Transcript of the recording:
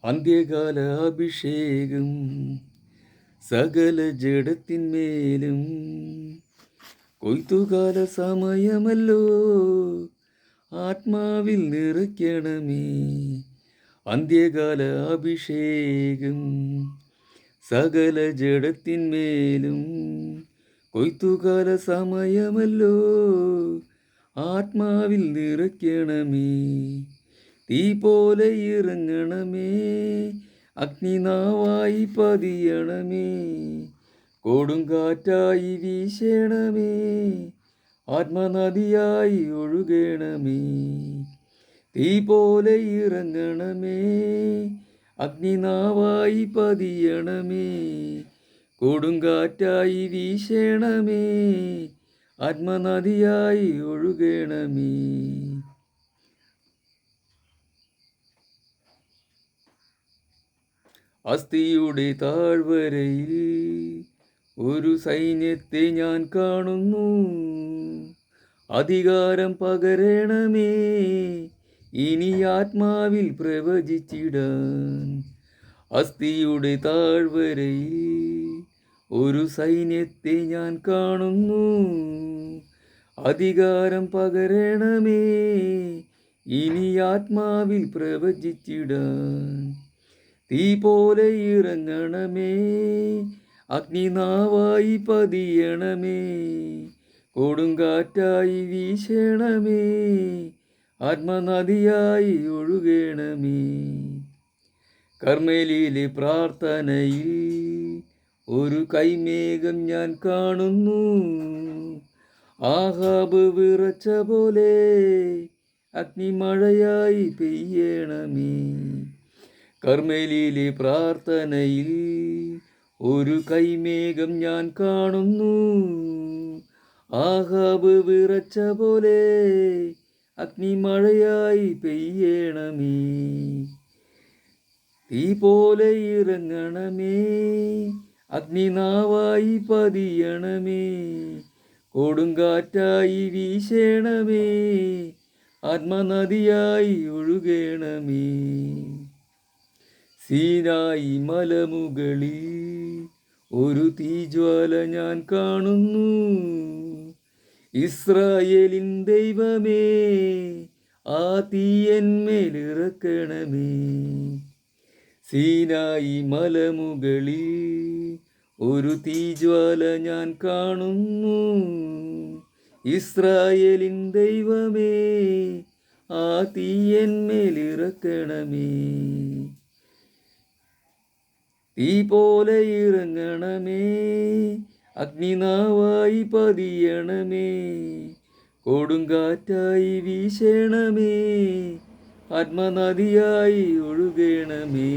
അന്ത്യകാല അഭിഷേകം സകല ജഡത്തിന്മേലും കൊയ്ത്തുകാല സമയമല്ലോ ആത്മാവിൽ നിറയ്ക്കണമേ. അന്ത്യകാല അഭിഷേകം സകല ജഡത്തിന്മേലും കൊയ്ത്തുകാല സമയമല്ലോ ആത്മാവിൽ നിറയ്ക്കണമേ. തീ പോലെ ഇറങ്ങണമേ, അഗ്നിനാവായി പതിയണമേ, കൊടുങ്കാറ്റായി വീശണമേ, ആത്മനദിയായി ഒഴുകണമേ. തീ പോലെ ഇറങ്ങണമേ, അഗ്നിനാവായി പതിയണമേ, കൊടുങ്കാറ്റായി വീശണമേ, ആത്മനദിയായി ഒഴുകണമേ. അസ്ഥിയുടെ താഴ്വരയിൽ ഒരു സൈന്യത്തെ ഞാൻ കാണുന്നു. അധികാരം പകരണമേ, ഇനി ആത്മാവിൽ പ്രവചിച്ചിടാൻ. അസ്ഥിയുടെ താഴ്വരയിൽ ഒരു സൈന്യത്തെ ഞാൻ കാണുന്നു. അധികാരം പകരണമേ, ഇനി ആത്മാവിൽ പ്രവചിച്ചിടാൻ. തീ പോലെ ഇറങ്ങണമേ, അഗ്നിനാവായി പതിയണമേ, കൊടുങ്കാറ്റായി വീശണമേ, ആത്മനദിയായി ഒഴുകണമേ. കർമ്മേലിലെ പ്രാർത്ഥനയിൽ ഒരു കൈമേഘം ഞാൻ കാണുന്നു. ആഹാബ് വിറച്ച പോലെ അഗ്നിമഴയായി പെയ്യണമേ. കർമ്മേലിലെ പ്രാർത്ഥനയിൽ ഒരു കൈമേഘം ഞാൻ കാണുന്നു. ആഹാബ് വിറച്ച പോലെ അഗ്നിമഴയായി പെയ്യണമേ. തീ പോലെ ഇറങ്ങണമേ, അഗ്നിനാവായി പതിയണമേ, കൊടുങ്കാറ്റായി വീശണമേ, ആത്മനദിയായി ഒഴുകണമേ. സീനായി മലമുകളിൽ ഒരു തീജ്വാല ഞാൻ കാണുന്നു. ഇസ്രായേലിൻ ദൈവമേ, ആ തീയന്മേലിറക്കണമേ. സീനായി മലമുകളിൽ ഒരു തീജ്വാല ഞാൻ കാണുന്നു. ഇസ്രായേലിൻ ദൈവമേ, ആ തീയന്മേലിറക്കണമേ. തീ പോലെ ഇറങ്ങണമേ, അഗ്നിനാവായി പതിയണമേ, കൊടുങ്കാറ്റായി വീശണമേ, ആത്മനദിയായി ഒഴുകണമേ.